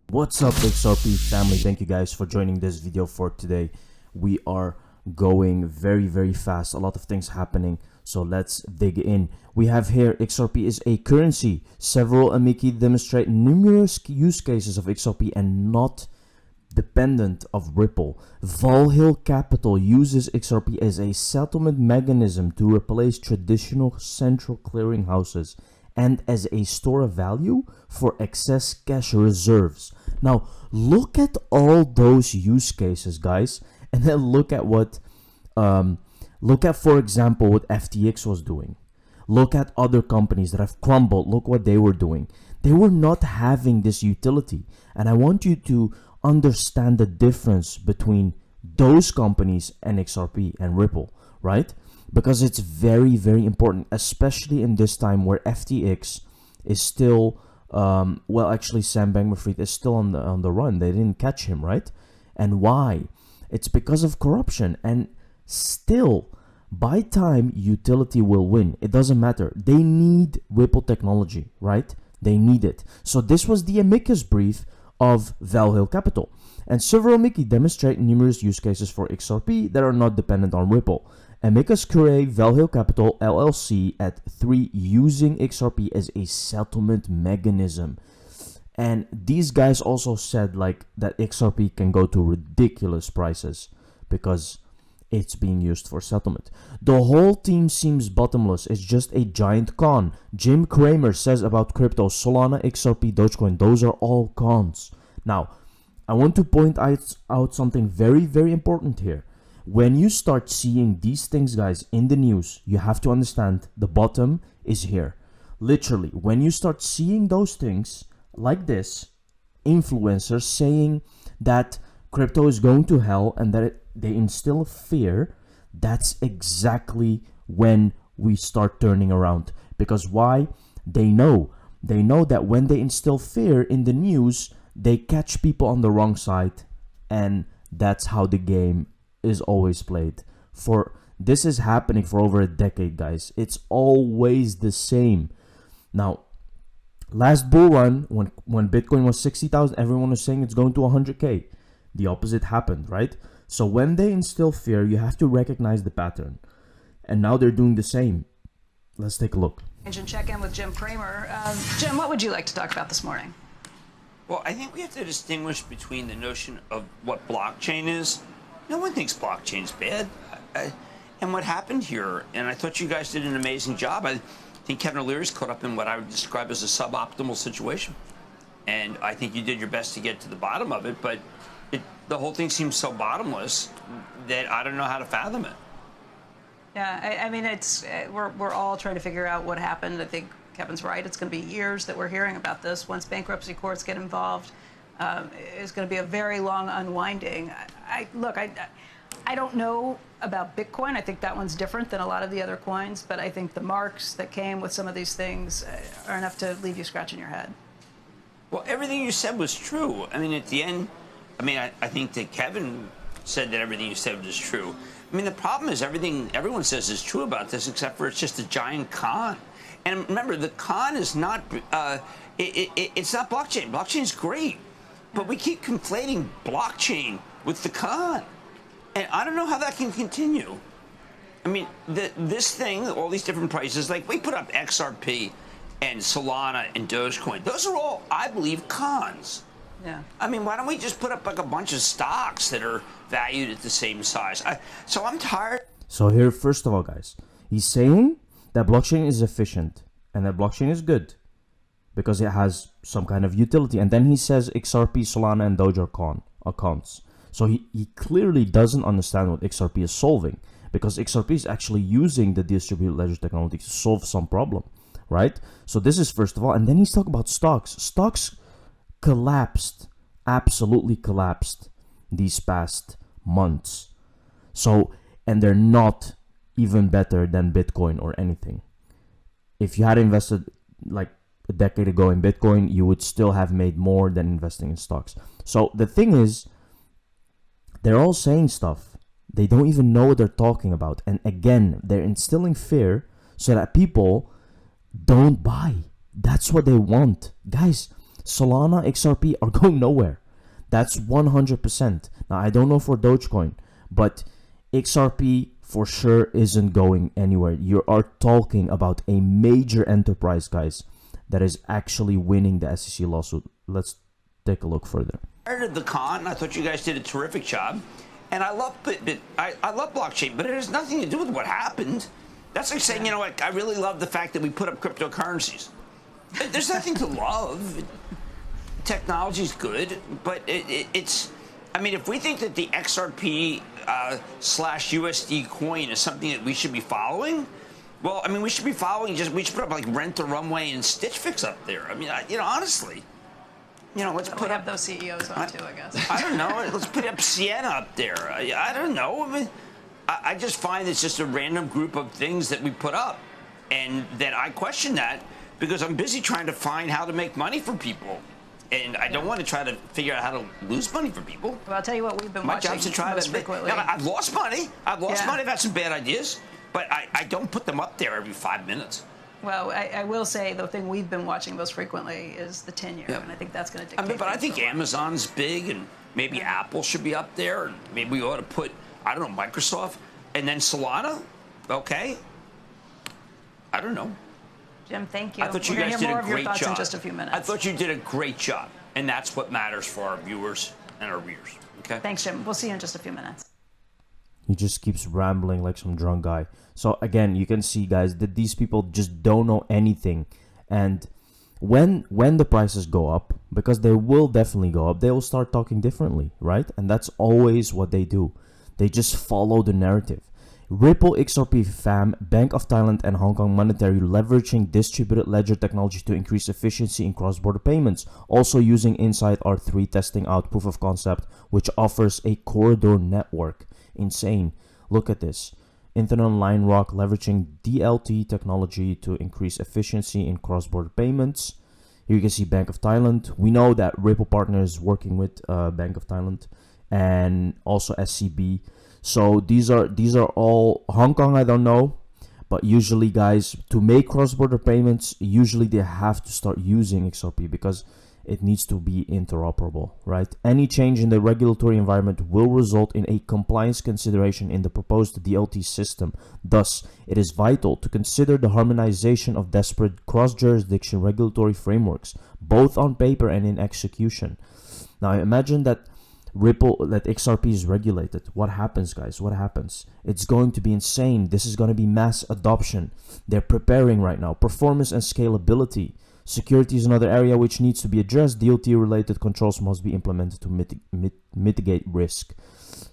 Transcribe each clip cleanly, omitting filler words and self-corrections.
What's up, XRP family? Thank you guys for joining this video for today. We are going very fast, a lot of things happening, so let's dig in. We have here XRP is a currency. Several amici demonstrate numerous use cases of XRP and not dependent of Ripple. Valhill Capital uses XRP as a settlement mechanism to replace traditional central clearinghouses and as a store of value for excess cash reserves. Now, look at all those use cases, guys, and then look at what, for example, what FTX was doing. Look at other companies that have crumbled. Look what they were doing. They were not having this utility, and I want you to understand the difference between those companies and XRP and Ripple, right? Because it's very important, especially in this time where FTX is still actually Sam Bankman-Fried is still on the run. They didn't catch him, right? And why? It's because of corruption. And still, by time, utility will win. It doesn't matter. They need Ripple technology, right? They need it. So this was the amicus brief of Valhill Capital, and several amici demonstrate numerous use cases for XRP that are not dependent on Ripple. Amicus curiae Valhill Capital LLC at 3 using XRP as a settlement mechanism. And these guys also said like that XRP can go to ridiculous prices because it's being used for settlement. The whole team seems bottomless. It's just a giant con. Jim Cramer says about crypto, Solana, XRP, Dogecoin, those are all cons. Now, I want to point out something very important here. When you start seeing these things, guys, in the news, you have to understand the bottom is here. Literally, when you start seeing those things like this, influencers saying that crypto is going to hell and that they instill fear, that's exactly when we start turning around. Because why? They know that when they instill fear in the news, they catch people on the wrong side, and that's how the game is always played. This is happening for over a decade, guys. It's always the same. Now, last bull run, when Bitcoin was 60,000, everyone was saying it's going to 100K. The opposite happened, right? So when they instill fear, you have to recognize the pattern. And now they're doing the same. Let's take a look. And check in with Jim Cramer. Jim, what would you like to talk about this morning? Well, I think we have to distinguish between the notion of what blockchain is. No one thinks blockchain is bad. And what happened here, and I thought you guys did an amazing job. I think Kevin O'Leary's caught up in what I would describe as a suboptimal situation. And I think you did your best to get to the bottom of it, but the whole thing seems so bottomless that I don't know how to fathom it. Yeah, I mean, we're all trying to figure out what happened. I think Kevin's right. It's going to be years that we're hearing about this. Once bankruptcy courts get involved, it's going to be a very long unwinding. I don't know about Bitcoin. I think that one's different than a lot of the other coins, but I think the marks that came with some of these things are enough to leave you scratching your head. Well, everything you said was true. I mean, at the end, I think that Kevin said that everything you said was true. I mean, the problem is everything everyone says is true about this, except for it's just a giant con. And remember, the con is not, it's not blockchain. Blockchain's great, but we keep conflating blockchain with the con. And I don't know how that can continue. I mean, this thing, all these different prices, like we put up XRP and Solana and Dogecoin. Those are all, I believe, cons. Yeah. I mean, why don't we just put up like a bunch of stocks that are valued at the same size? So I'm tired. So here, first of all, guys, he's saying that blockchain is efficient and that blockchain is good because it has some kind of utility. And then he says XRP, Solana, and Doge are cons. So he clearly doesn't understand what XRP is solving, because XRP is actually using the distributed ledger technology to solve some problem, right? So this is first of all. And then he's talking about stocks. Stocks collapsed, absolutely collapsed these past months. So, and they're not even better than Bitcoin or anything. If you had invested like a decade ago in Bitcoin, you would still have made more than investing in stocks. So the thing is, they're all saying stuff. They don't even know what they're talking about. And again, they're instilling fear so that people don't buy. That's what they want. Guys, Solana, XRP are going nowhere. That's 100%. Now, I don't know for Dogecoin, but XRP for sure isn't going anywhere. You are talking about a major enterprise, guys, that is actually winning the SEC lawsuit. Let's take a look further. Started the con. I thought you guys did a terrific job, and I love I love blockchain, but it has nothing to do with what happened. That's like saying, you know what, I really love the fact that we put up cryptocurrencies. There's nothing to love. Technology's good, but it's. I mean, if we think that the XRP slash USD coin is something that we should be following, well, I mean, we should be following. We should put up like Rent the Runway and Stitch Fix up there. I mean, you know, honestly, you know, let's put up those CEOs on too, I guess. I don't know. Let's put up Sienna up there. I don't know. I mean, I just find it's just a random group of things that we put up, and that I question that because I'm busy trying to find how to make money for people. And I don't want to try to figure out how to lose money for people. Well, I'll tell you what we've been watching. My job's to try most to frequently. I've lost money. I've had some bad ideas, but I don't put them up there every 5 minutes. Well, I will say the thing we've been watching most frequently is the 10-year, and I think that's going to dictate. But I think Amazon's big, and maybe Apple should be up there, and maybe we ought to put, I don't know, Microsoft, and then Solana. Okay. I don't know. Jim, thank you. I thought you We're guys gonna hear did more a of your great thoughts job. in just a few minutes. I thought you did a great job, and that's what matters for our viewers and our readers. Okay. Thanks, Jim. We'll see you in just a few minutes. He just keeps rambling like some drunk guy. So again, you can see, guys, that these people just don't know anything. And when the prices go up, because they will definitely go up, they will start talking differently, right? And that's always what they do. They just follow the narrative. Ripple, XRP, FAM, Bank of Thailand, and Hong Kong Monetary leveraging distributed ledger technology to increase efficiency in cross-border payments. Also using Inside R3 testing out proof of concept, which offers a corridor network. Insane. Look at this. Internet Line Rock leveraging DLT technology to increase efficiency in cross-border payments. Here you can see Bank of Thailand. We know that Ripple Partner is working with Bank of Thailand and also SCB. So these are all Hong Kong. I don't know, but usually, guys, to make cross-border payments, usually they have to start using XRP because it needs to be interoperable, right? Any change in the regulatory environment will result in a compliance consideration in the proposed DLT system. Thus, it is vital to consider the harmonization of disparate cross-jurisdiction regulatory frameworks, both on paper and in execution. Now, imagine that XRP is regulated. What happens, guys? What happens? It's going to be insane. This is going to be mass adoption. They're preparing right now. Performance and scalability. Security is another area which needs to be addressed. DLT-related controls must be implemented to mitigate risk.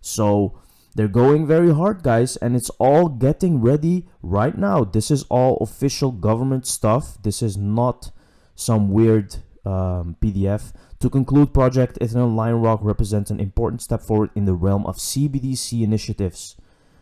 So they're going very hard, guys, and it's all getting ready right now. This is all official government stuff. This is not some weird PDF. To conclude, Project Ethereum Line Rock represents an important step forward in the realm of CBDC initiatives.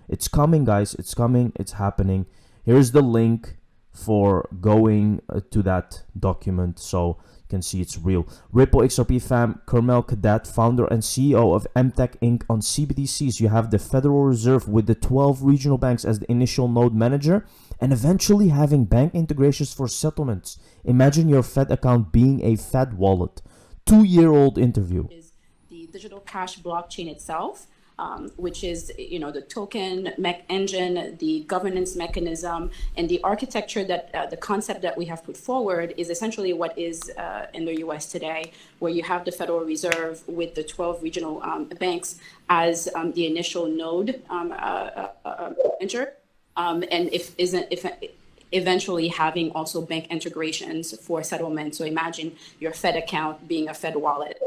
It's coming, guys. It's coming. It's happening. Here's the link for going to that document so you can see it's real. Ripple XRP fam Kermel Cadet, founder and CEO of MTech Inc. on CBDCs. You have the Federal Reserve with the 12 regional banks as the initial node manager and eventually having bank integrations for settlements. Imagine your Fed account being a Fed wallet. 2-year-old interview. Is the digital cash blockchain itself, which is, the token engine, the governance mechanism, and the architecture that the concept that we have put forward is essentially what is in the U.S. today, where you have the Federal Reserve with the 12 regional banks as the initial node manager, and eventually having also bank integrations for settlement. So imagine your Fed account being a Fed wallet.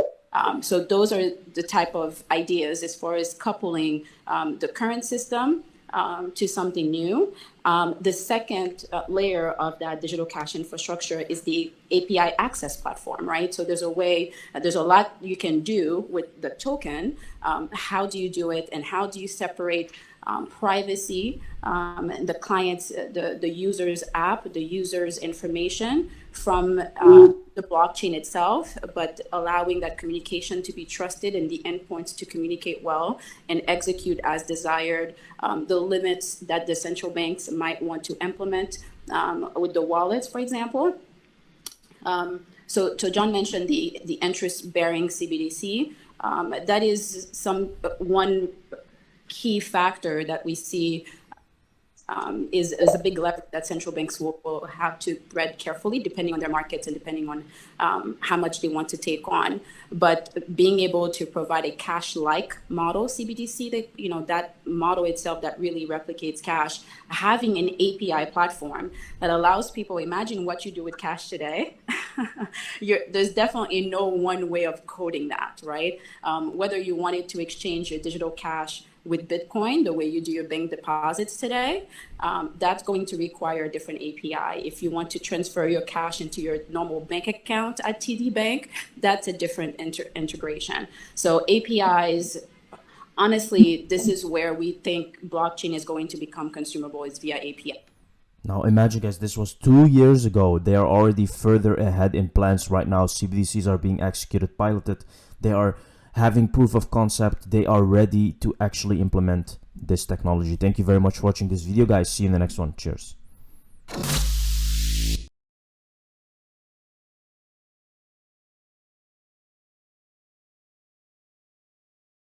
So those are the type of ideas as far as coupling the current system to something new. The second layer of that digital cash infrastructure is the API access platform, right? So there's a lot you can do with the token. How do you do it, and how do you separate privacy, the client's, the user's app, the user's information from the blockchain itself, but allowing that communication to be trusted and the endpoints to communicate well and execute as desired, the limits that the central banks might want to implement with the wallets, for example. So John mentioned the interest-bearing CBDC. That is one key factor that we see is a big lever that central banks will have to tread carefully, depending on their markets and depending on how much they want to take on. But being able to provide a cash-like model, CBDC, that model itself that really replicates cash, having an API platform that allows people, imagine what you do with cash today. There's definitely no one way of coding that, right? Whether you wanted to exchange your digital cash with Bitcoin, the way you do your bank deposits today, that's going to require a different API. If you want to transfer your cash into your normal bank account at TD Bank, that's a different integration. So APIs, honestly, this is where we think blockchain is going to become consumable, is via API. Now imagine, guys, this was 2 years ago. They are already further ahead in plans right now. CBDCs are being executed, piloted. They are having proof of concept. They are ready to actually implement this technology. Thank you very much for watching this video, guys. See you in the next one. Cheers.